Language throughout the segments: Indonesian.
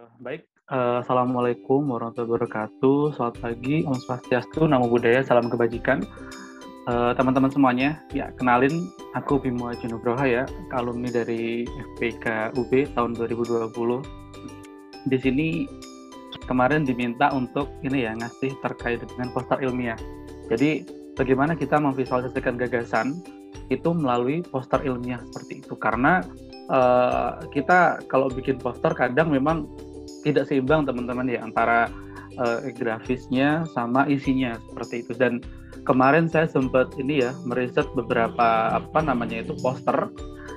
Baik, Assalamualaikum warahmatullahi wabarakatuh. Selamat pagi, Om Swastiastu, Namo Buddhaya, salam kebajikan. Teman-teman semuanya, ya kenalin, aku Bimo Haji Nugroho ya, alumni dari FPK UB tahun 2020. Di sini kemarin diminta untuk ini ya, ngasih terkait dengan poster ilmiah. Jadi bagaimana kita memvisualisasikan gagasan itu melalui poster ilmiah seperti itu. Karena kita kalau bikin poster kadang memang tidak seimbang teman-teman ya antara grafisnya sama isinya seperti itu. Dan kemarin saya sempat ini ya meriset beberapa poster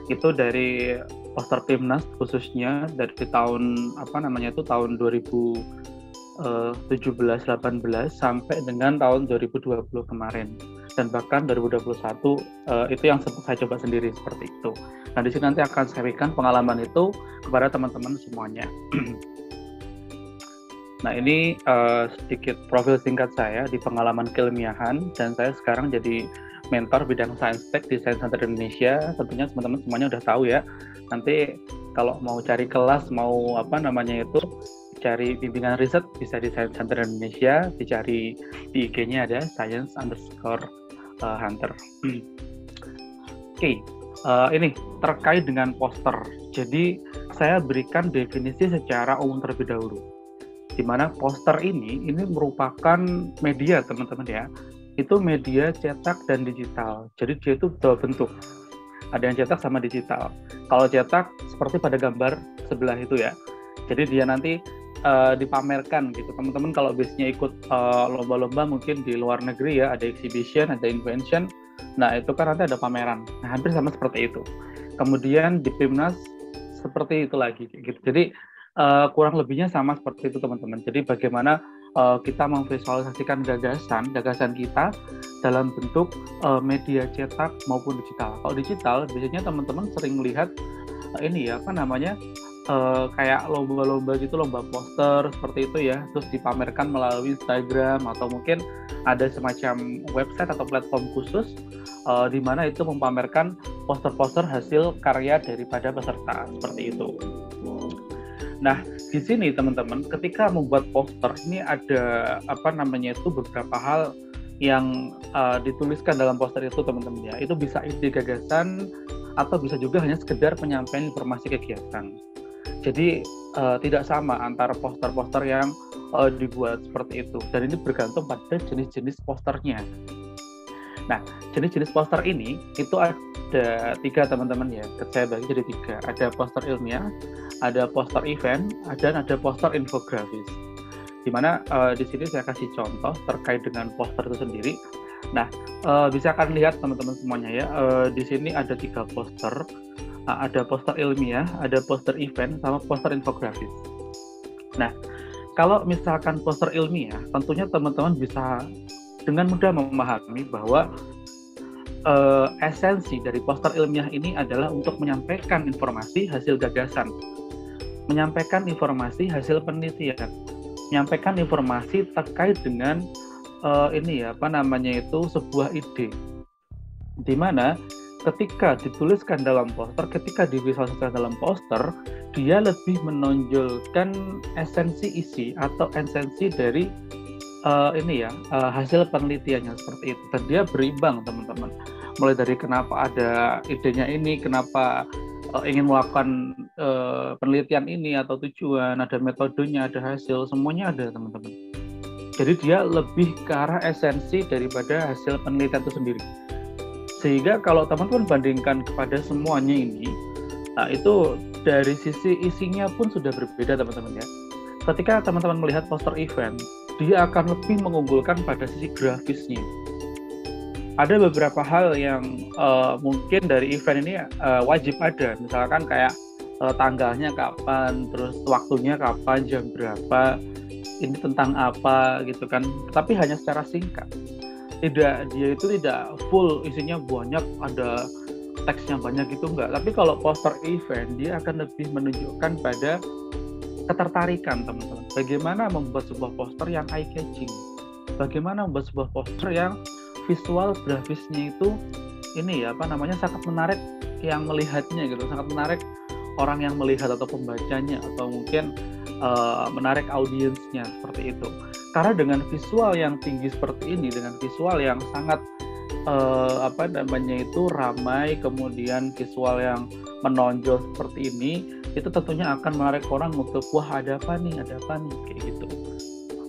itu dari poster timnas khususnya dari tahun tahun 2017-18 sampai dengan tahun 2020 kemarin, dan bahkan 2021 itu yang saya coba sendiri seperti itu. Nah, di sini nanti akan saya berikan pengalaman itu kepada teman-teman semuanya. Nah, ini sedikit profil singkat saya di pengalaman keilmiahan, dan saya sekarang jadi mentor bidang Science Tech di Science Center Indonesia. Tentunya teman-teman semuanya udah tahu ya. Nanti kalau mau cari kelas, mau cari bimbingan riset bisa di Science Center Indonesia, dicari di IG-nya ada science_hunter. Oke. Ini terkait dengan poster. Jadi saya berikan definisi secara umum terlebih dahulu. Di mana poster ini merupakan media teman-teman ya. Itu media cetak dan digital. Jadi dia itu dua bentuk. Ada yang cetak sama digital. Kalau cetak seperti pada gambar sebelah itu ya. Jadi dia nanti dipamerkan gitu. Teman-teman kalau biasanya ikut lomba-lomba mungkin di luar negeri ya, ada exhibition, ada invention. Nah, itu kan nanti ada pameran. Nah, hampir sama seperti itu. Kemudian di Pimnas seperti itu lagi gitu. Jadi kurang lebihnya sama seperti itu teman-teman. Jadi bagaimana kita memvisualisasikan gagasan kita dalam bentuk media cetak maupun digital. Kalau digital biasanya teman-teman sering melihat kayak lomba-lomba gitu, lomba poster seperti itu ya, terus dipamerkan melalui Instagram atau mungkin ada semacam website atau platform khusus di mana itu mempamerkan poster-poster hasil karya daripada peserta seperti itu. Nah, di sini teman-teman ketika membuat poster ini ada beberapa hal yang dituliskan dalam poster itu teman-teman ya. Itu bisa ide gagasan atau bisa juga hanya sekedar penyampaian informasi kegiatan. Jadi tidak sama antara poster-poster yang dibuat seperti itu, dan ini bergantung pada jenis-jenis posternya. Nah, jenis-jenis poster ini itu ada 3 teman-teman ya, saya bagi jadi 3. Ada poster ilmiah, ada poster event, dan ada poster infografis. Dimana di sini saya kasih contoh terkait dengan poster itu sendiri. Nah, bisa kalian lihat teman-teman semuanya ya, di sini ada 3 poster. Ada poster ilmiah, ada poster event, sama poster infografis. Nah, kalau misalkan poster ilmiah, tentunya teman-teman bisa dengan mudah memahami bahwa esensi dari poster ilmiah ini adalah untuk menyampaikan informasi hasil gagasan, menyampaikan informasi hasil penelitian, menyampaikan informasi terkait dengan sebuah ide, di mana ketika dituliskan dalam poster, ketika divisualisasikan dalam poster, dia lebih menonjolkan esensi isi atau esensi dari hasil penelitiannya seperti itu. Dan dia berimbang teman-teman. Mulai dari kenapa ada idenya ini, kenapa ingin melakukan penelitian ini atau tujuan, ada metodenya, ada hasil, semuanya ada teman-teman. Jadi dia lebih ke arah esensi daripada hasil penelitian itu sendiri. Sehingga kalau teman-teman bandingkan kepada semuanya ini, itu dari sisi isinya pun sudah berbeda teman-teman ya. Ketika teman-teman melihat poster event, dia akan lebih mengunggulkan pada sisi grafisnya. Ada beberapa hal yang mungkin dari event ini wajib ada, misalkan kayak tanggalnya kapan, terus waktunya kapan, jam berapa, ini tentang apa gitu kan, tapi hanya secara singkat. Dia itu tidak full isinya banyak, ada teksnya banyak gitu enggak. Tapi kalau poster event dia akan lebih menunjukkan pada ketertarikan teman-teman. Bagaimana membuat sebuah poster yang eye catching, bagaimana membuat sebuah poster yang visual grafisnya itu sangat menarik yang melihatnya gitu, sangat menarik orang yang melihat atau pembacanya, atau mungkin menarik audiensnya seperti itu. Karena dengan visual yang tinggi seperti ini, dengan visual yang sangat ramai, kemudian visual yang menonjol seperti ini, itu tentunya akan menarik orang untuk wah ada apa nih kayak gitu.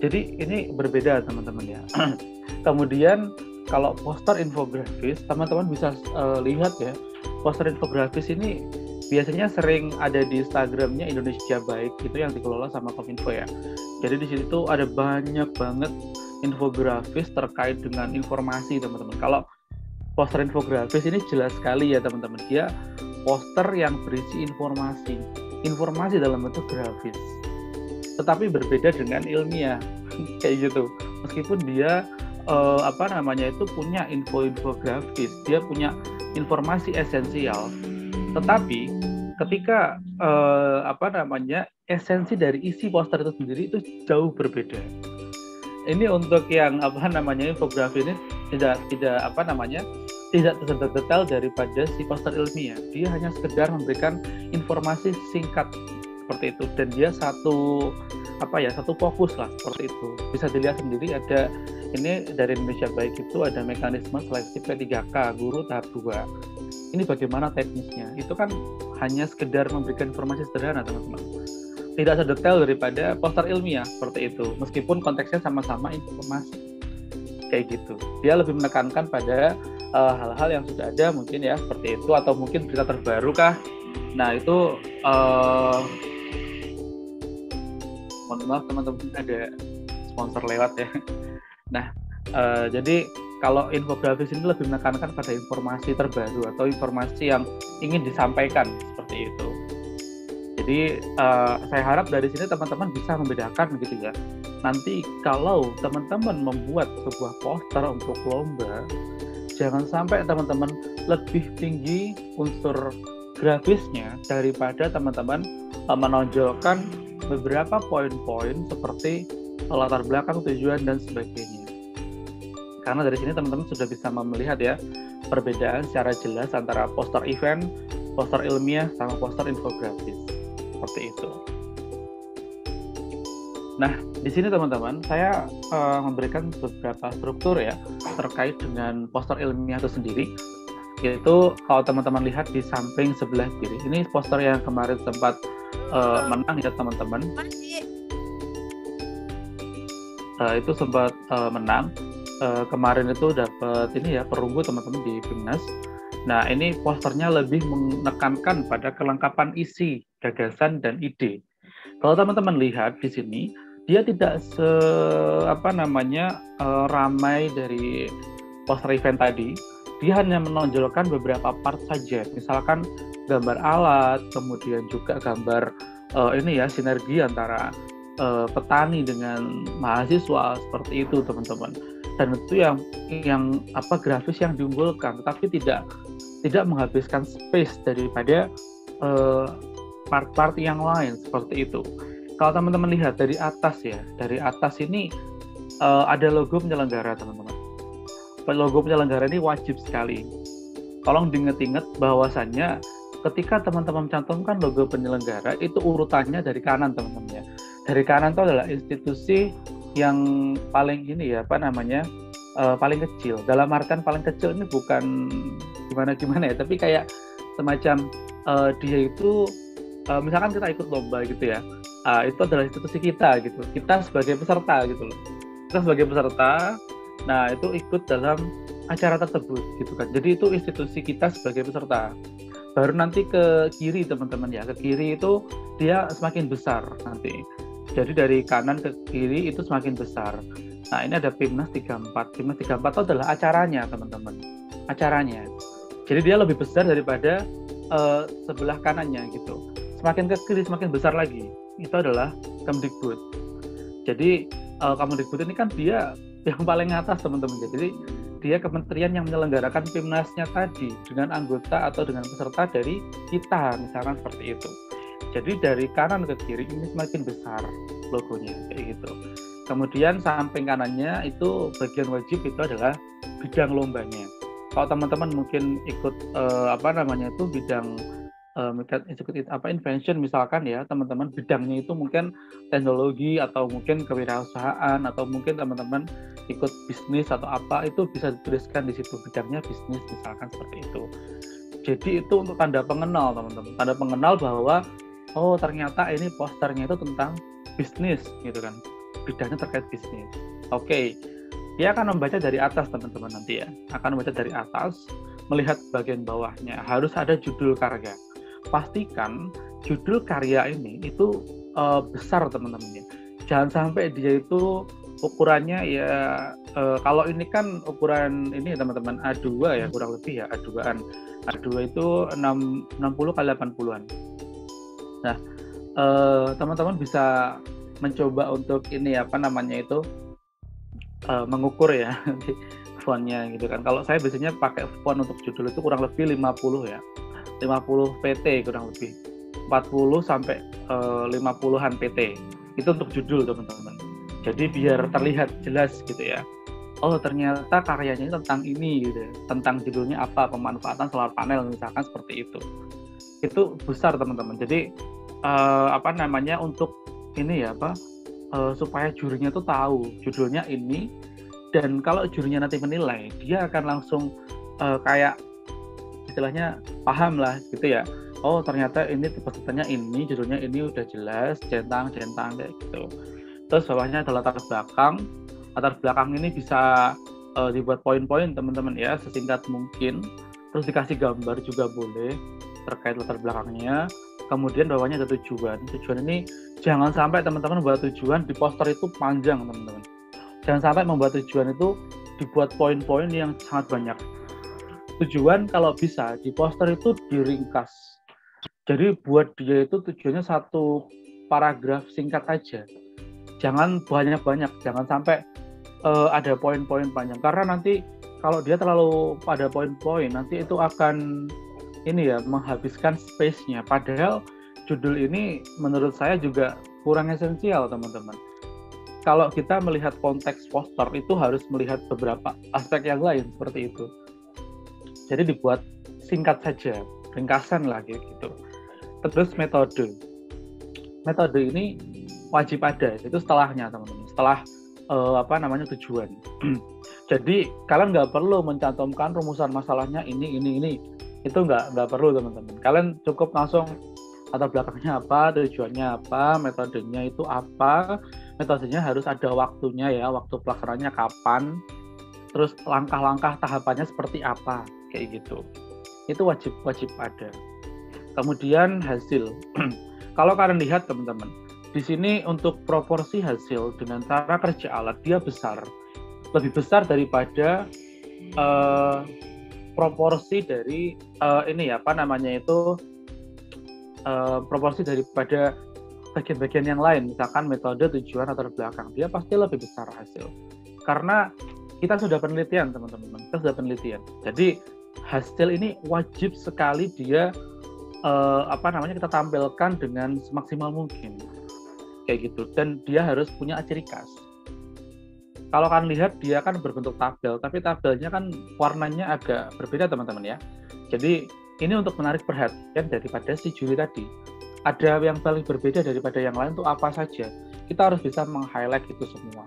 Jadi ini berbeda teman-teman ya. Kemudian kalau poster infografis, teman-teman bisa lihat ya, poster infografis ini biasanya sering ada di Instagramnya Indonesia Baik, itu yang dikelola sama Kominfo ya. Jadi di situ ada banyak banget infografis terkait dengan informasi teman-teman. Kalau poster infografis ini jelas sekali ya teman-teman, dia poster yang berisi informasi dalam bentuk grafis, tetapi berbeda dengan ilmiah kayak gitu. Meskipun dia punya infografis, dia punya informasi esensial, tetapi ketika esensi dari isi poster itu sendiri itu jauh berbeda. Ini untuk yang infografi ini tidak detail daripada si poster ilmiah. Dia hanya sekedar memberikan informasi singkat seperti itu, dan dia satu fokus lah seperti itu. Bisa dilihat sendiri, ada ini dari Indonesia Baik itu ada mekanisme seleksi P3K guru tahap 2. Ini bagaimana teknisnya? Itu kan hanya sekedar memberikan informasi sederhana teman-teman. Tidak sedetail daripada poster ilmiah seperti itu, meskipun konteksnya sama-sama informasi kayak gitu. Dia lebih menekankan pada hal-hal yang sudah ada mungkin ya seperti itu, atau mungkin berita terbaru kah. Nah itu mohon maaf teman-teman, ada sponsor lewat ya. Nah jadi kalau infografis ini lebih menekankan pada informasi terbaru atau informasi yang ingin disampaikan seperti itu. Jadi saya harap dari sini teman-teman bisa membedakan gitu ya. Nanti kalau teman-teman membuat sebuah poster untuk lomba, jangan sampai teman-teman lebih tinggi unsur grafisnya daripada teman-teman menonjolkan beberapa poin-poin seperti latar belakang, tujuan, dan sebagainya. Karena dari sini teman-teman sudah bisa melihat ya perbedaan secara jelas antara poster event, poster ilmiah, sama poster infografis. Seperti itu. Nah, di sini teman-teman, saya memberikan beberapa struktur ya terkait dengan poster ilmiah itu sendiri. Yaitu kalau teman-teman lihat di samping sebelah kiri, ini poster yang kemarin sempat menang ya teman-teman. Itu sempat menang. Kemarin itu dapat ini ya perunggu teman-teman di Bimnas. Nah, ini posternya lebih menekankan pada kelengkapan isi, gagasan, dan ide. Kalau teman-teman lihat di sini, dia tidak ramai dari poster event tadi. Dia hanya menonjolkan beberapa part saja. Misalkan gambar alat, kemudian juga gambar sinergi antara petani dengan mahasiswa seperti itu teman-teman. Dan itu yang grafis yang diunggulkan, tetapi tidak menghabiskan space daripada part-part yang lain seperti itu. Kalau teman-teman lihat dari atas ya, dari atas ini ada logo penyelenggara teman-teman. Logo penyelenggara ini wajib sekali. Tolong diingat-ingat bahwasannya ketika teman-teman mencantumkan logo penyelenggara itu urutannya dari kanan teman-teman ya. Dari kanan itu adalah institusi yang paling paling kecil. Dalam artian paling kecil ini bukan gimana ya, tapi kayak semacam dia itu misalkan kita ikut lomba gitu ya, itu adalah institusi kita gitu, kita sebagai peserta gitu loh, kita sebagai peserta, nah itu ikut dalam acara tersebut gitu kan, jadi itu institusi kita sebagai peserta. Baru nanti ke kiri teman-teman ya, ke kiri itu dia semakin besar nanti, jadi dari kanan ke kiri itu semakin besar. Nah ini ada Bimnas 34. Bimnas 34 itu adalah acaranya teman-teman, acaranya. Jadi dia lebih besar daripada sebelah kanannya gitu. Semakin ke kiri semakin besar lagi. Itu adalah Kemdikbud. Jadi Kemdikbud ini kan dia yang paling atas teman-teman. Jadi dia kementerian yang menyelenggarakan Bimnasnya tadi dengan anggota atau dengan peserta dari kita, misalkan seperti itu. Jadi dari kanan ke kiri ini semakin besar logonya kayak gitu. Kemudian samping kanannya itu bagian wajib itu adalah bidang lombanya. Kalau teman-teman mungkin ikut bidang invention misalkan ya, teman-teman bidangnya itu mungkin teknologi atau mungkin kewirausahaan atau mungkin teman-teman ikut bisnis atau apa, itu bisa dituliskan di situ bidangnya bisnis misalkan seperti itu. Jadi itu untuk tanda pengenal teman-teman, tanda pengenal bahwa oh ternyata ini posternya itu tentang bisnis gitu kan, bidangnya terkait bisnis. Oke, dia akan membaca dari atas teman-teman nanti ya, akan membaca dari atas, melihat bagian bawahnya harus ada judul karya. Pastikan judul karya ini itu besar teman-teman ya. Jangan sampai dia itu ukurannya ya kalau ini kan ukuran ini teman-teman A2 ya kurang lebih ya A2-an. A2 itu 60 kali 80-an. Nah, teman-teman bisa mencoba untuk ini apa namanya itu mengukur ya fontnya gitu kan. Kalau saya biasanya pakai font untuk judul itu kurang lebih 50 ya. 50 PT kurang lebih 40 sampai 50-an PT itu untuk judul teman-teman, jadi biar terlihat jelas gitu ya, oh ternyata karyanya tentang ini gitu, tentang judulnya apa, pemanfaatan solar panel misalkan seperti itu besar teman-teman. Jadi apa namanya untuk ini ya supaya jurinya tuh tahu judulnya ini, dan kalau jurinya nanti menilai dia akan langsung kayak istilahnya paham lah gitu ya, oh ternyata ini pesertanya ini, judulnya ini udah jelas, centang kayak gitu. Terus bawahnya ada latar belakang ini bisa dibuat poin-poin teman-teman ya, sesingkat mungkin, terus dikasih gambar juga boleh terkait latar belakangnya. Kemudian bawahnya ada tujuan ini jangan sampai teman-teman buat tujuan di poster itu panjang teman-teman, jangan sampai membuat tujuan itu dibuat poin-poin yang sangat banyak. Tujuan kalau bisa di poster itu diringkas. Jadi buat dia itu tujuannya satu paragraf singkat aja. Jangan banyak-banyak, jangan sampai ada poin-poin panjang. Karena nanti kalau dia terlalu pada poin-poin, nanti itu akan ini ya menghabiskan space-nya. Padahal judul ini menurut saya juga kurang esensial teman-teman. Kalau kita melihat konteks poster itu harus melihat beberapa aspek yang lain seperti itu. Jadi dibuat singkat saja, ringkasan lah gitu. Terus metode ini wajib ada, itu setelahnya teman-teman, setelah tujuan. Jadi kalian nggak perlu mencantumkan rumusan masalahnya ini, itu nggak perlu teman-teman. Kalian cukup langsung latar belakangnya apa, tujuannya apa, metodenya itu apa. Metodenya harus ada waktunya ya, waktu pelaksanaannya kapan, terus langkah-langkah tahapannya seperti apa. Kayak gitu, itu wajib ada. Kemudian hasil, kalau kalian lihat teman-teman, di sini untuk proporsi hasil dengan cara kerja alat dia besar, lebih besar daripada proporsi dari proporsi daripada bagian-bagian yang lain, misalkan metode, tujuan, atau belakang, dia pasti lebih besar hasil, karena kita sudah penelitian teman-teman, jadi hasil ini wajib sekali dia kita tampilkan dengan semaksimal mungkin kayak gitu, dan dia harus punya ciri khas. Kalau kalian lihat dia kan berbentuk tabel, tapi tabelnya kan warnanya agak berbeda teman-teman ya. Jadi ini untuk menarik perhatian daripada si juri tadi. Ada yang paling berbeda daripada yang lain tuh apa saja, kita harus bisa meng-highlight itu semua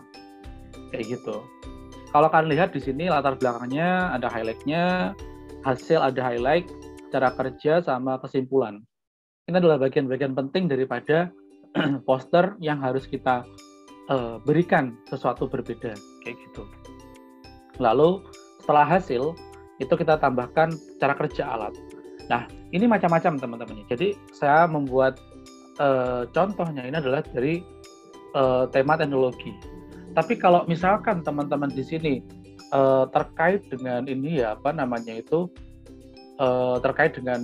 kayak gitu. Kalau kalian lihat di sini latar belakangnya ada highlight-nya, hasil ada highlight, cara kerja sama kesimpulan. Ini adalah bagian-bagian penting daripada poster yang harus kita berikan sesuatu berbeda kayak gitu. Lalu setelah hasil itu kita tambahkan cara kerja alat. Nah ini macam-macam teman-teman. Jadi saya membuat contohnya ini adalah dari tema teknologi. Tapi kalau misalkan teman-teman di sini terkait dengan ini ya terkait dengan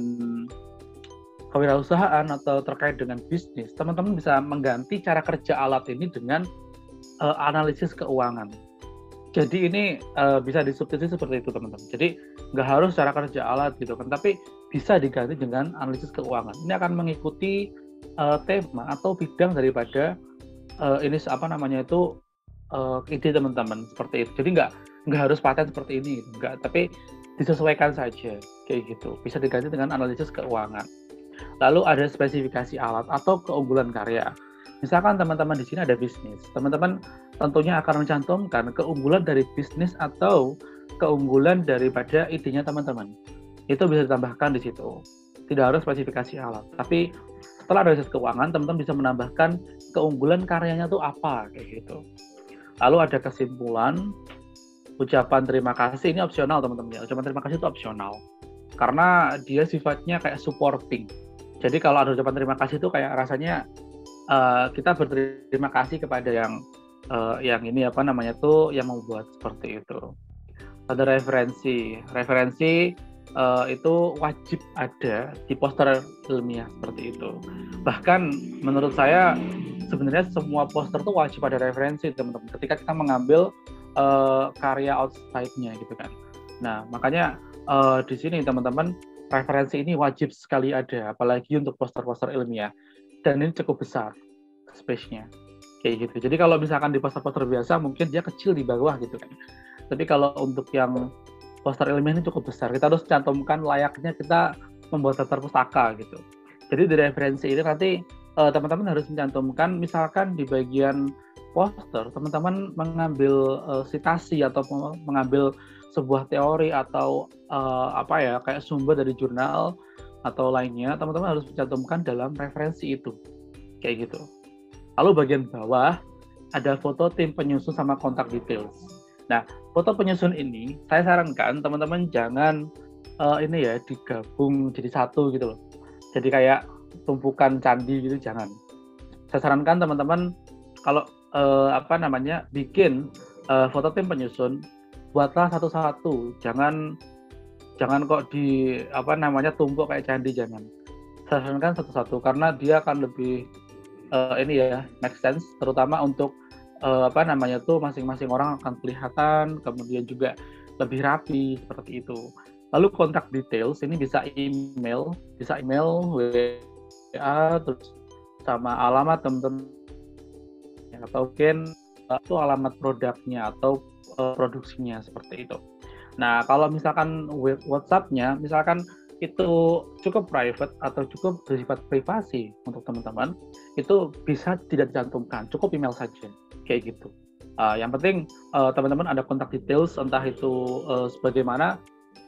kewirausahaan atau terkait dengan bisnis, teman-teman bisa mengganti cara kerja alat ini dengan analisis keuangan. Jadi ini bisa disubstitusi seperti itu teman-teman. Jadi nggak harus cara kerja alat gitu kan, tapi bisa diganti dengan analisis keuangan. Ini akan mengikuti tema atau bidang daripada ide teman-teman seperti itu. Jadi nggak harus paten seperti ini, nggak, tapi disesuaikan saja kayak gitu. Bisa diganti dengan analisis keuangan. Lalu ada spesifikasi alat atau keunggulan karya. Misalkan teman-teman di sini ada bisnis, teman-teman tentunya akan mencantumkan keunggulan dari bisnis atau keunggulan daripada idenya teman-teman. Itu bisa ditambahkan di situ. Tidak harus spesifikasi alat, tapi setelah analisis keuangan, teman-teman bisa menambahkan keunggulan karyanya itu apa, kayak gitu. Lalu ada kesimpulan, ucapan terima kasih ini opsional teman-teman ya. Ucapan terima kasih itu opsional karena dia sifatnya kayak supporting. Jadi kalau ada ucapan terima kasih itu kayak rasanya kita berterima kasih kepada yang ini apa namanya tuh yang membuat seperti itu. Ada referensi itu wajib ada di poster ilmiah seperti itu. Bahkan menurut saya sebenarnya semua poster tuh wajib ada referensi teman-teman ketika kita mengambil karya outside-nya gitu kan. Nah makanya di sini teman-teman referensi ini wajib sekali ada, apalagi untuk poster-poster ilmiah, dan ini cukup besar space-nya kayak gitu. Jadi kalau misalkan di poster-poster biasa mungkin dia kecil di bawah gitu kan, tapi kalau untuk yang poster ilmiah ini cukup besar, kita harus cantumkan layaknya kita membuat daftar pustaka gitu. Jadi di referensi ini nanti teman-teman harus mencantumkan, misalkan di bagian poster teman-teman mengambil sitasi atau mengambil sebuah teori atau kayak sumber dari jurnal atau lainnya, teman-teman harus mencantumkan dalam referensi itu kayak gitu. Lalu bagian bawah ada foto tim penyusun sama kontak details. Nah, foto penyusun ini saya sarankan teman-teman jangan ini ya digabung jadi satu gitu loh. Jadi kayak tumpukan candi gitu, jangan. Saya sarankan teman-teman kalau bikin foto tim penyusun, buatlah satu-satu, jangan kok tumpuk kayak candi, jangan. Saya sarankan satu-satu karena dia akan lebih make sense, terutama untuk masing-masing orang akan kelihatan, kemudian juga lebih rapi seperti itu. Lalu kontak details ini bisa email, WA, terus sama alamat teman-teman, atau mungkin itu alamat produknya atau produksinya seperti itu. Nah, kalau misalkan WhatsApp-nya, misalkan itu cukup private atau cukup bersifat privasi untuk teman-teman, itu bisa tidak dicantumkan, cukup email saja, kayak gitu. Yang penting teman-teman ada kontak details, entah itu sebagaimana,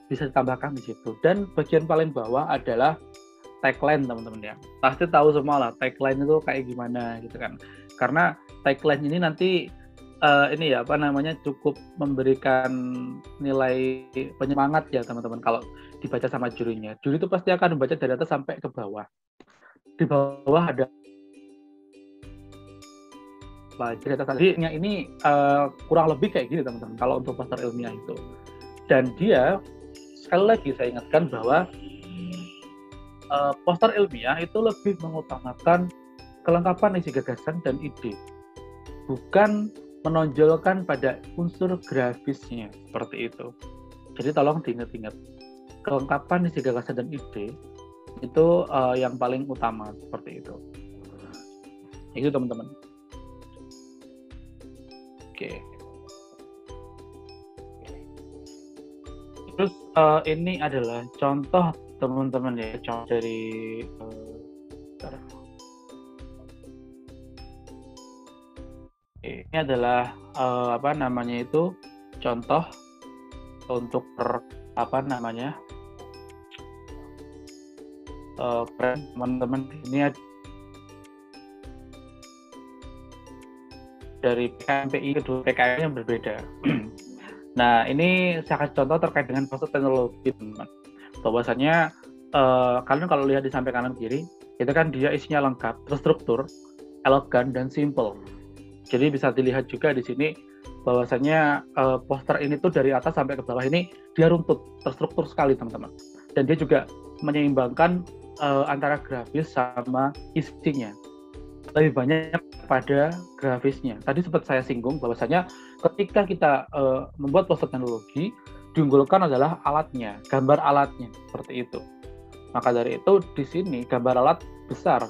bisa ditambahkan di situ. Dan bagian paling bawah adalah tagline teman-teman ya. Pasti tahu semua lah tagline itu kayak gimana gitu kan. Karena tagline ini nanti cukup memberikan nilai penyemangat ya teman-teman kalau dibaca sama jurinya. Juri itu pasti akan membaca dari atas sampai ke bawah. Di bawah ada cerita tadinya ini kurang lebih kayak gini teman-teman kalau untuk poster ilmiah itu. Dan dia sekali lagi saya ingatkan bahwa poster ilmiah itu lebih mengutamakan kelengkapan isi gagasan dan ide, bukan menonjolkan pada unsur grafisnya seperti itu. Jadi tolong diingat-ingat, kelengkapan isi gagasan dan ide itu yang paling utama seperti itu. Itu teman-teman. Oke. Terus ini adalah contoh teman-teman ya, contoh dari ini adalah contoh untuk teman-teman ini dari PKMPI, kedua PKM yang berbeda. Nah, ini saya kasih contoh terkait dengan proses teknologi, teman-teman. Bahwasanya kalian kalau lihat di samping kanan kiri, itu kan dia isinya lengkap, terstruktur, elegan, dan simple. Jadi bisa dilihat juga di sini bahwasanya poster ini tuh dari atas sampai ke bawah ini dia runtut, terstruktur sekali teman-teman. Dan dia juga menyeimbangkan antara grafis sama isinya. Lebih banyak pada grafisnya. Tadi sempat saya singgung bahwasanya ketika kita membuat poster teknologi, diunggulkan adalah alatnya, gambar alatnya seperti itu. Maka dari itu di sini gambar alat besar,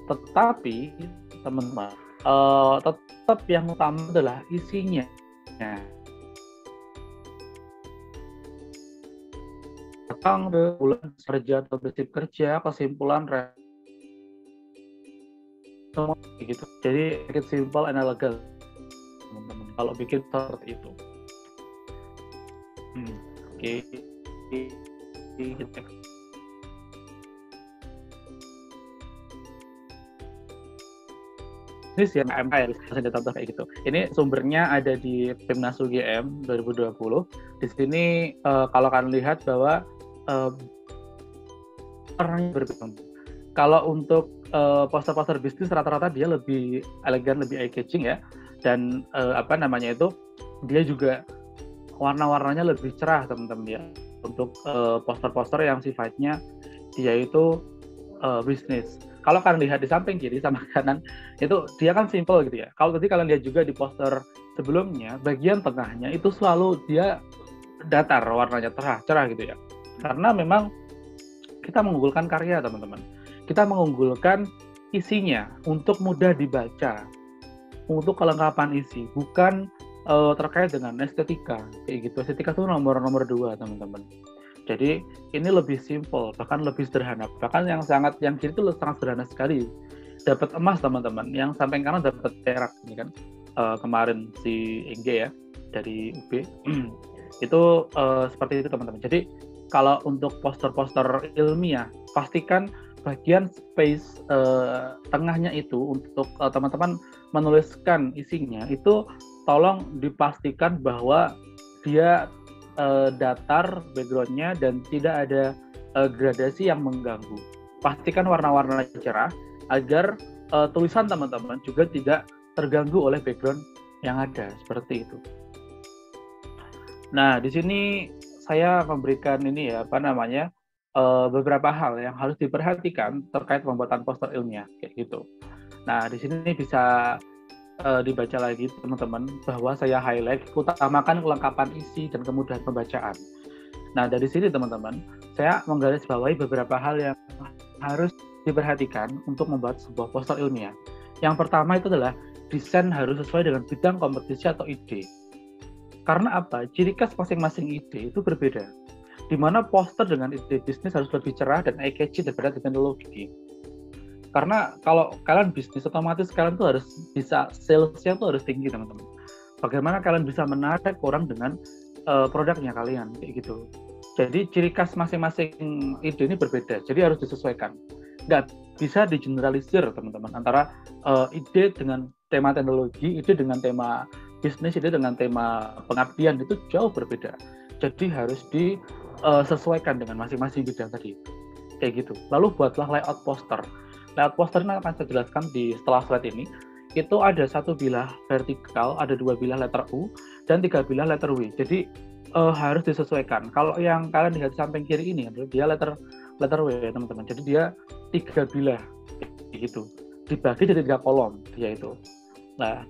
tetapi teman-teman tetap yang utama adalah isinya. bulan kerja atau prinsip kerja, kesimpulan semua gitu. Jadi make it simple and elegant, teman-teman. Kalau bikin seperti itu. Oke. Ini sih MK ya, bisa ditonton kayak gitu. Ini sumbernya ada di Timnas UGM 2020. Di sini kalau kalian lihat bahwa warnanya berbeda. Kalau untuk poster-poster bisnis rata-rata dia lebih elegan, lebih eye-catching ya. Dan dia juga warna-warnanya lebih cerah, teman-teman ya. Untuk poster-poster yang sifatnya dia itu bisnis. Kalau kalian lihat di samping kiri sama kanan, itu dia kan simple gitu ya. Kalau tadi kalian lihat juga di poster sebelumnya, bagian tengahnya itu selalu dia datar, warnanya cerah gitu ya. Karena memang kita mengunggulkan karya, teman-teman. Kita mengunggulkan isinya untuk mudah dibaca, untuk kelengkapan isi, bukan terkait dengan estetika kayak gitu. Estetika itu nomor 2, teman-teman. Jadi ini lebih simple, bahkan lebih sederhana. Bahkan yang kiri itu sangat sederhana sekali. Dapat emas, teman-teman. Yang samping kanan dapat perak ini kan. Kemarin si Engge ya dari UB. Itu seperti itu, teman-teman. Jadi kalau untuk poster-poster ilmiah, pastikan bagian space tengahnya itu untuk teman-teman menuliskan isinya itu tolong dipastikan bahwa dia datar background-nya dan tidak ada gradasi yang mengganggu. Pastikan warna-warna cerah agar tulisan teman-teman juga tidak terganggu oleh background yang ada, seperti itu. Nah, di sini saya memberikan beberapa hal yang harus diperhatikan terkait pembuatan poster ilmiah kayak gitu. Nah, di sini bisa dibaca lagi teman-teman bahwa saya highlight utamakan kelengkapan isi dan kemudahan pembacaan. Nah, dari sini teman-teman, saya menggarisbawahi beberapa hal yang harus diperhatikan untuk membuat sebuah poster ilmiah. Yang pertama itu adalah desain harus sesuai dengan bidang kompetisi atau ide. Karena apa? Ciri khas masing-masing ide itu berbeda. Di mana poster dengan ide bisnis harus lebih cerah dan eye-catching daripada teknologi. Karena kalau kalian bisnis, otomatis kalian tuh harus bisa salesnya tuh harus tinggi, teman-teman. Bagaimana kalian bisa menarik orang dengan produknya kalian, kayak gitu. Jadi ciri khas masing-masing ide ini berbeda, jadi harus disesuaikan. Nggak bisa digeneralisir, teman-teman, antara ide dengan tema teknologi, ide dengan tema bisnis, ide dengan tema pengabdian, itu jauh berbeda. Jadi harus disesuaikan dengan masing-masing bidang tadi, kayak gitu. Lalu buatlah layout poster. Layout poster ini akan saya jelaskan setelah slide ini. Itu ada 1 bilah vertikal, ada 2 bilah letter U, dan 3 bilah letter W. Jadi harus disesuaikan. Kalau yang kalian lihat di samping kiri ini, dia letter W ya, teman-teman. Jadi dia 3 bilah, gitu. Dibagi jadi 3 kolom, dia itu. Nah,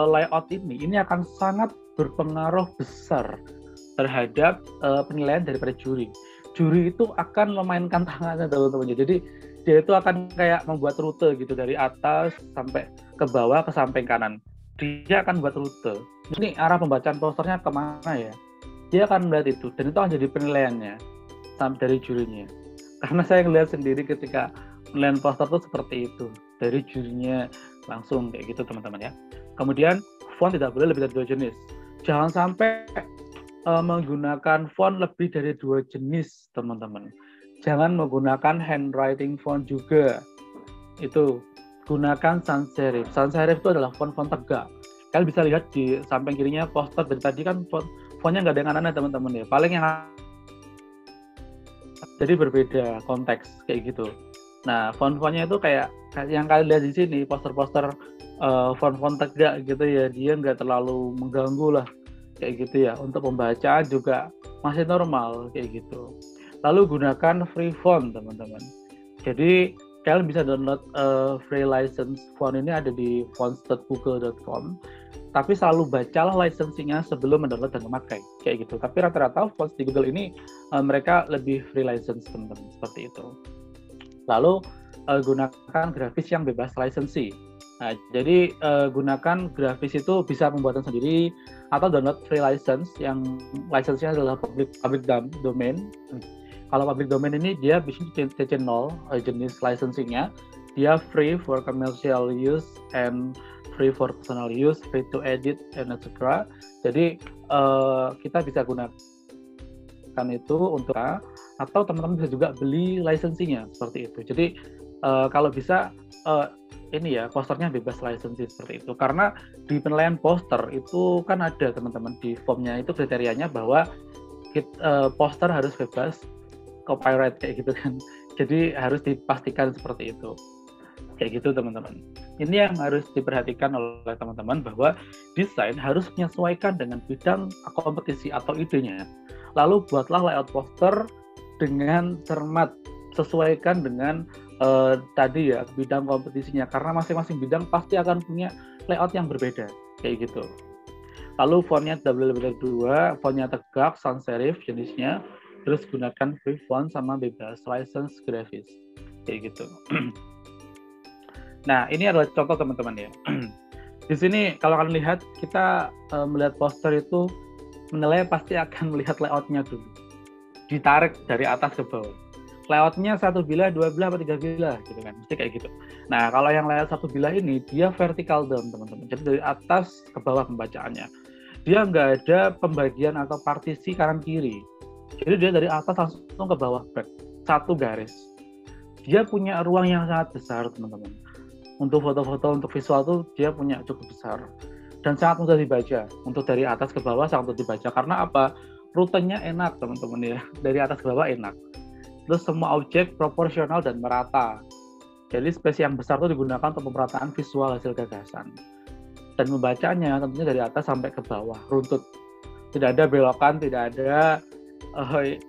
layout ini akan sangat berpengaruh besar terhadap penilaian daripada juri. Juri itu akan memainkan tangannya, teman-teman. Jadi dia itu akan kayak membuat rute gitu dari atas sampai ke bawah ke samping kanan. Dia akan buat rute. Ini arah pembacaan posternya kemana ya? Dia akan melihat itu dan itu akan jadi penilaiannya dari jurinya. Karena saya melihat sendiri ketika penilaian poster itu seperti itu dari jurinya langsung kayak gitu, teman-teman ya. Kemudian font tidak boleh lebih dari 2 jenis. Jangan sampai menggunakan font lebih dari 2 jenis, teman-teman. Jangan menggunakan handwriting font juga. Itu gunakan sans serif. Sans serif itu adalah font-font tegak. Kalian bisa lihat di samping kirinya poster dari tadi kan fontnya nggak ada yang aneh, teman-teman ya. Paling yang jadi berbeda konteks kayak gitu. Nah, font-fontnya itu kayak yang kalian lihat di sini, poster-poster font-font tegak gitu ya. Dia nggak terlalu mengganggu lah. Kayak gitu ya, untuk pembacaan juga masih normal kayak gitu. Lalu gunakan free font, teman-teman. Jadi kalian bisa download free license font ini ada di fonts.google.com. Tapi selalu bacalah lisensinya sebelum mendownload dan memakai kayak gitu. Tapi rata-rata fonts di Google ini mereka lebih free license, teman-teman, seperti itu. Lalu gunakan grafis yang bebas lisensi. Nah, jadi gunakan grafis itu bisa pembuatan sendiri atau download free license yang license-nya adalah public domain. Kalau public domain ini dia bisa CC0 jenis licensing-nya. Dia free for commercial use and free for personal use, free to edit and etc. Jadi kita bisa gunakan itu untuk atau teman-teman bisa juga beli licensing-nya seperti itu. Jadi kalau bisa ini ya posternya bebas lisensi seperti itu, karena di penilaian poster itu kan ada teman-teman di formnya itu kriterianya bahwa poster harus bebas copyright kayak gitu kan, jadi harus dipastikan seperti itu kayak gitu teman-teman. Ini yang harus diperhatikan oleh teman-teman, bahwa desain harus menyesuaikan dengan bidang kompetisi atau idenya, lalu buatlah layout poster dengan cermat, sesuaikan dengan tadi ya bidang kompetisinya, karena masing-masing bidang pasti akan punya layout yang berbeda kayak gitu. Lalu fontnya benar-benar 2, fontnya tegak, sans serif jenisnya, terus gunakan free font sama bebas license grafis kayak gitu. Nah, ini adalah contoh teman-teman ya. Di sini kalau kalian lihat, kita melihat poster itu menilai pasti akan melihat layoutnya dulu, ditarik dari atas ke bawah. Layoutnya 1 bilah, 2 bilah, atau 3 bilah gitu kan, mesti kayak gitu. Nah, kalau yang layout 1 bilah ini dia vertical down teman-teman, jadi dari atas ke bawah pembacaannya. Dia nggak ada pembagian atau partisi kanan kiri, jadi dia dari atas langsung ke bawah satu garis. Dia punya ruang yang sangat besar teman-teman. Untuk foto-foto, untuk visual tuh dia punya cukup besar dan sangat mudah dibaca. Untuk dari atas ke bawah sangat mudah dibaca, karena apa? Rutenya enak teman-teman ya, dari atas ke bawah enak. Terus semua objek proporsional dan merata. Jadi space yang besar itu digunakan untuk pemerataan visual hasil gagasan. Dan membacanya tentunya dari atas sampai ke bawah, runtut. Tidak ada belokan, tidak ada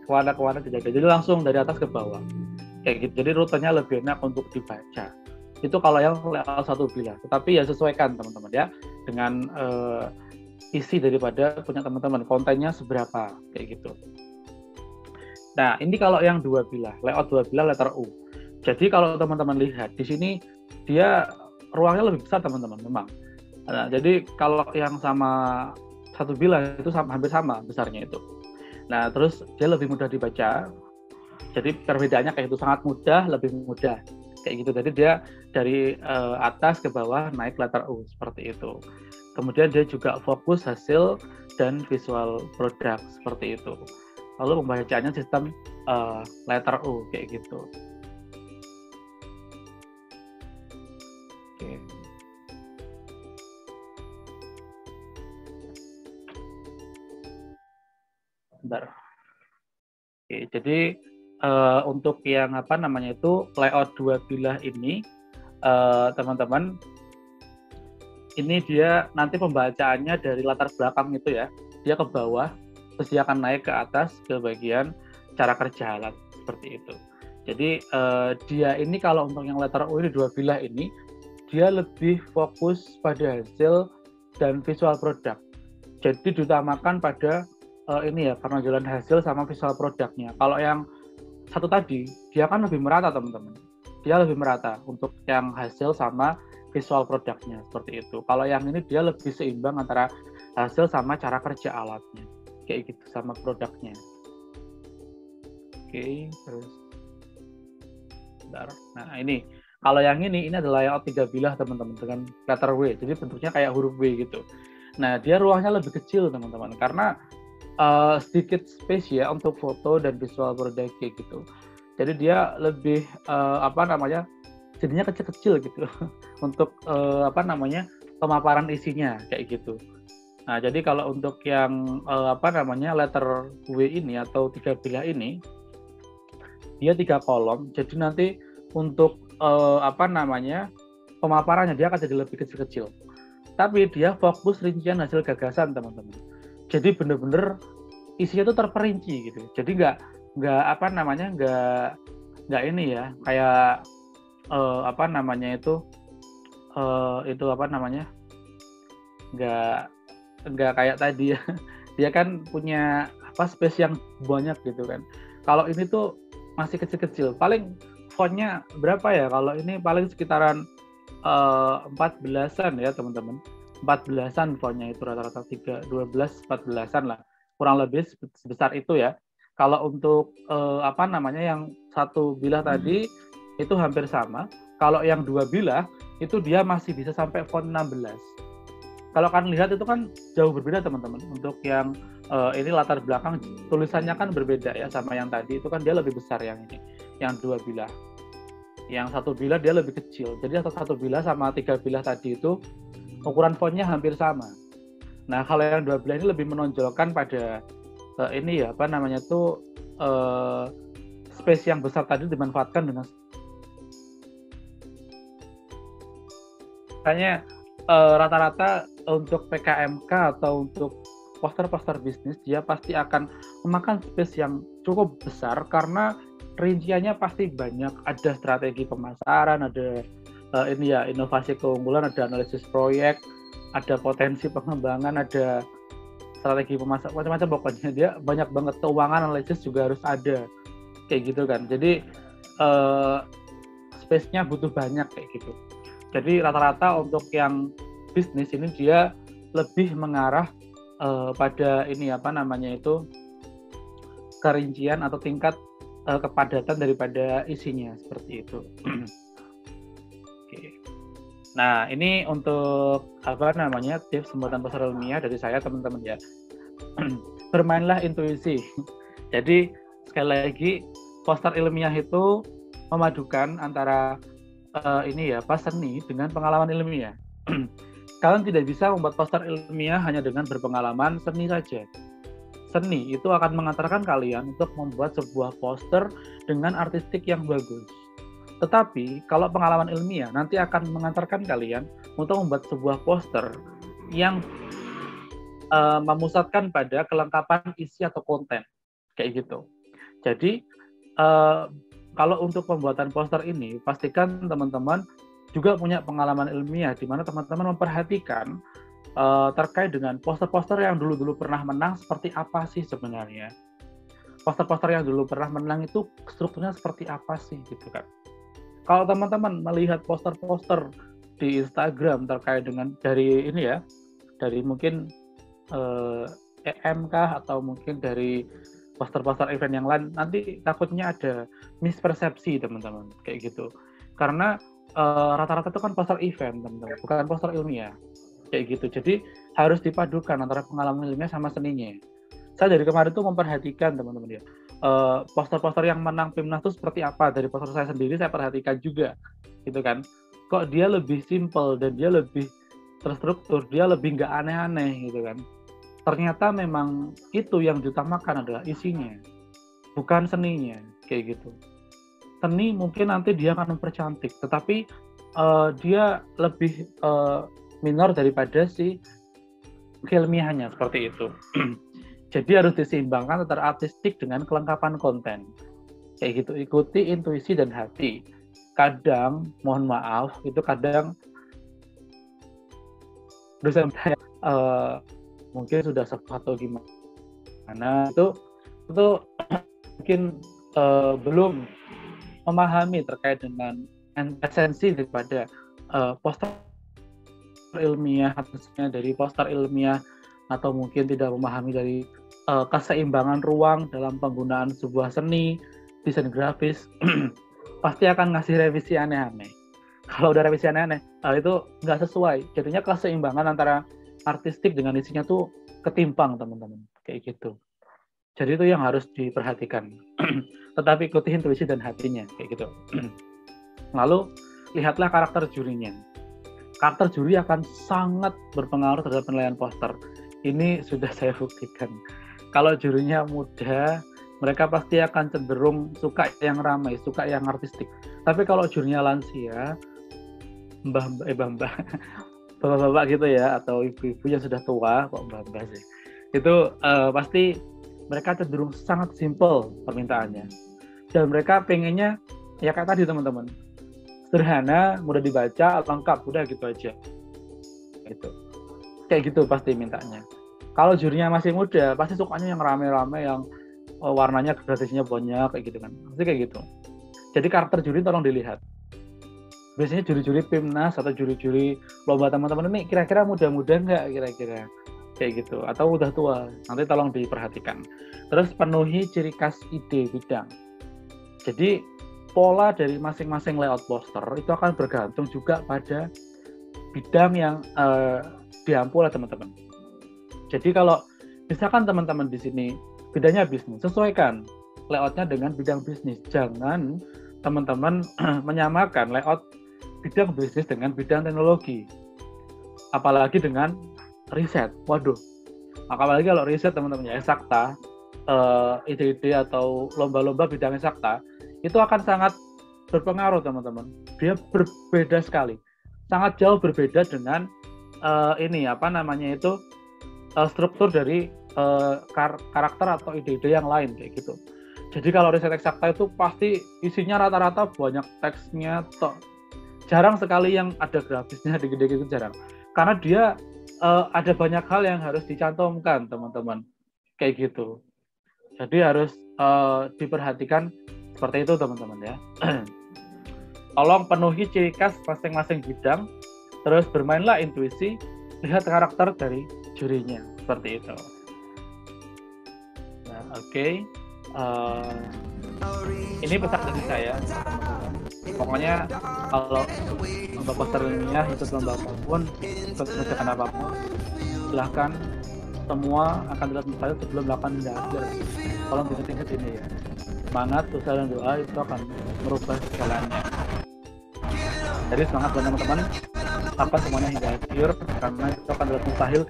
kemana-kemana, tidak ada. Jadi langsung dari atas ke bawah. Kayak gitu. Jadi rutenya lebih enak untuk dibaca. Itu kalau yang layout 1 bilah. Tetapi ya sesuaikan teman-teman ya dengan isi daripada punya teman-teman. Kontennya seberapa kayak gitu. Nah, ini kalau yang 2 bilah, layout 2 bilah letter U. Jadi kalau teman-teman lihat di sini dia ruangnya lebih besar teman-teman memang. Nah, jadi kalau yang sama 1 bilah itu hampir sama besarnya itu. Nah, terus dia lebih mudah dibaca. Jadi perbedaannya kayak itu, sangat mudah, lebih mudah kayak gitu. Jadi dia dari atas ke bawah naik letter U seperti itu. Kemudian dia juga fokus hasil dan visual produk seperti itu. Lalu pembacaannya sistem letter U kayak gitu. Oke. Bentar. Oke, jadi untuk yang apa namanya itu layout 2 bilah ini teman-teman, ini dia nanti pembacaannya dari latar belakang itu ya, dia ke bawah, terus dia akan naik ke atas ke bagian cara kerja alat seperti itu. Jadi dia ini kalau untuk yang letter U ini 2 bilah ini, dia lebih fokus pada hasil dan visual produk. Jadi diutamakan pada ini ya, karena jalan hasil sama visual produknya. Kalau yang satu tadi, dia kan lebih merata teman-teman. Dia lebih merata untuk yang hasil sama visual produknya seperti itu. Kalau yang ini dia lebih seimbang antara hasil sama cara kerja alatnya. Kayak gitu, sama produknya. Oke, terus. Bentar. Nah, ini. Kalau yang ini adalah layout 3 bilah teman-teman dengan letter W. Jadi bentuknya kayak huruf W gitu. Nah, dia ruangnya lebih kecil teman-teman, karena sedikit space ya untuk foto dan visual produk kayak gitu. Jadi dia lebih apa namanya, jadinya kecil-kecil gitu untuk apa namanya, pemaparan isinya kayak gitu. Nah, jadi kalau untuk yang apa namanya letter W ini atau 3 bilah ini, dia 3 kolom. Jadi nanti untuk apa namanya, pemaparannya dia akan jadi lebih kecil-kecil. Tapi dia fokus rincian hasil gagasan teman-teman. Jadi bener-bener isinya itu terperinci gitu. Jadi nggak apa namanya, nggak ini ya, kayak apa namanya itu apa namanya, nggak kayak tadi ya. Dia kan punya apa, space yang banyak gitu kan. Kalau ini tuh masih kecil-kecil. Paling fontnya berapa ya? Kalau ini paling sekitaran 14-an ya teman-teman. 14-an fontnya itu rata-rata 12-14-an lah. Kurang lebih sebesar itu ya. Kalau untuk yang satu bilah tadi itu hampir sama. Kalau yang dua bilah itu dia masih bisa sampai font 16. Kalau kan lihat itu kan jauh berbeda teman-teman. Untuk yang ini latar belakang tulisannya kan berbeda ya sama yang tadi. Itu kan dia lebih besar yang ini, yang dua bilah. Yang satu bilah dia lebih kecil. Jadi satu bilah sama 3 bilah tadi itu ukuran fontnya hampir sama. Nah kalau yang dua bilah ini lebih menonjolkan pada space yang besar tadi dimanfaatkan dengan makanya rata-rata untuk PKMK atau untuk poster-poster bisnis dia pasti akan memakan space yang cukup besar karena rinciannya pasti banyak, ada strategi pemasaran, ada inovasi keunggulan, ada analisis proyek, ada potensi pengembangan, ada strategi pemasaran, macam-macam pokoknya dia banyak banget. Keuangan analisis juga harus ada kayak gitu kan. Jadi space-nya butuh banyak kayak gitu. Jadi rata-rata untuk yang bisnis ini dia lebih mengarah pada kerincian atau tingkat kepadatan daripada isinya seperti itu. Oke. Nah, ini untuk tips pembuatan poster ilmiah dari saya teman-teman ya. Bermainlah intuisi. Jadi sekali lagi poster ilmiah itu memadukan antara seni dengan pengalaman ilmiah. Kalian tidak bisa membuat poster ilmiah hanya dengan berpengalaman seni saja. Seni itu akan mengantarkan kalian untuk membuat sebuah poster dengan artistik yang bagus. Tetapi kalau pengalaman ilmiah nanti akan mengantarkan kalian untuk membuat sebuah poster yang memusatkan pada kelengkapan isi atau konten kayak gitu. Jadi kalau untuk pembuatan poster ini pastikan teman-teman juga punya pengalaman ilmiah di mana teman-teman memperhatikan terkait dengan poster-poster yang dulu pernah menang seperti apa sih sebenarnya. Poster-poster yang dulu pernah menang itu strukturnya seperti apa sih gitu kan. Kalau teman-teman melihat poster-poster di Instagram terkait dengan dari mungkin EMK atau mungkin dari poster-poster event yang lain, nanti takutnya ada mispersepsi teman-teman kayak gitu. Karena rata-rata itu kan poster event teman-teman, bukan poster ilmiah kayak gitu. Jadi harus dipadukan antara pengalaman ilmiah sama seninya. Saya dari kemarin tuh memperhatikan teman-teman ya, poster-poster yang menang PIMNAS itu seperti apa. Dari poster saya sendiri saya perhatikan juga gitu kan, kok dia lebih simple dan dia lebih terstruktur, dia lebih nggak aneh-aneh gitu kan. Ternyata memang itu yang diutamakan adalah isinya, bukan seninya kayak gitu. Seni mungkin nanti dia akan mempercantik, tetapi dia lebih minor daripada si keilmiahannya seperti itu. Jadi harus diseimbangkan antara artistik dengan kelengkapan konten kayak gitu. Ikuti intuisi dan hati. Kadang mohon maaf itu kadang dosen saya mungkin sudah sesuatu gimana itu mungkin belum memahami terkait dengan esensi daripada poster ilmiah, khususnya dari poster ilmiah, atau mungkin tidak memahami dari keseimbangan ruang dalam penggunaan sebuah seni, desain grafis, pasti akan ngasih revisi aneh-aneh. Kalau udah revisi aneh-aneh, itu nggak sesuai. Jadinya keseimbangan antara artistik dengan isinya tuh ketimpang teman-teman, kayak gitu. Jadi itu yang harus diperhatikan. Tetapi ikuti intuisi dan hatinya, kayak gitu. Lalu lihatlah karakter jurinya. Karakter juri akan sangat berpengaruh terhadap penilaian poster. Ini sudah saya buktikan. Kalau jurinya muda, mereka pasti akan cenderung suka yang ramai, suka yang artistik. Tapi kalau jurinya lansia, bapak-bapak gitu ya, atau ibu-ibu yang sudah tua, kok mbak-mbak sih, itu pasti mereka cenderung sangat simple permintaannya. Dan mereka pengennya, ya kayak tadi teman-teman, sederhana, mudah dibaca, lengkap, udah gitu aja. Gitu. Kayak gitu pasti mintanya. Kalau jurinya masih muda, pasti sukanya yang rame-rame, yang warnanya gradasinya banyak, kayak gitu kan. Pasti kayak gitu. Jadi karakter juri tolong dilihat. biasanya juri-juri PIMNAS atau juri-juri lomba teman-teman ini kira-kira muda-muda nggak kira-kira kayak gitu, atau udah tua, nanti tolong diperhatikan. Terus penuhi ciri khas ide bidang. Jadi pola dari masing-masing layout poster itu akan bergantung juga pada bidang yang diampu oleh teman-teman. Jadi kalau misalkan teman-teman di sini bidangnya bisnis, sesuaikan layoutnya dengan bidang bisnis. Jangan teman-teman menyamakan layout bidang bisnis dengan bidang teknologi. Apalagi dengan riset. Waduh. Apalagi kalau riset teman-teman ya, eksakta, ide-ide atau lomba-lomba bidang eksakta, itu akan sangat berpengaruh teman-teman. Dia berbeda sekali. Sangat jauh berbeda dengan struktur dari karakter atau ide-ide yang lain kayak gitu. Jadi kalau riset eksakta itu pasti isinya rata-rata banyak teksnya, jarang sekali yang ada grafisnya dikit-dikit, itu jarang. Karena dia ada banyak hal yang harus dicantumkan teman-teman kayak gitu. Jadi harus diperhatikan seperti itu teman-teman ya. Tolong penuhi ciri khas masing-masing bidang, terus bermainlah intuisi, lihat karakter dari jurinya, seperti itu. Nah, oke. Ini pesan dari saya, teman-teman. Pokoknya kalau lomba poster ilmiah itu lomba apapun, kerjaan apapun, silahkan semua akan tetap mustahil sebelum melakukan hingga akhir. Tolong diingat ini ya. Semangat, usaha dan doa itu akan merubah segalanya. Jadi semangat buat teman-teman, lakukan semuanya hingga akhir, karena itu akan tetap mustahil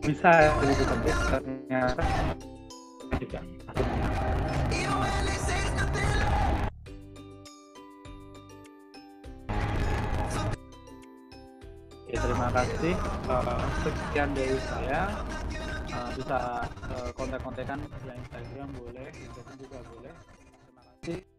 bisa begitu, tapi ternyata juga. Ya, terima kasih. Sekian dari saya. Bisa kontak-kontakan via Instagram boleh, Instagram juga boleh. Terima kasih.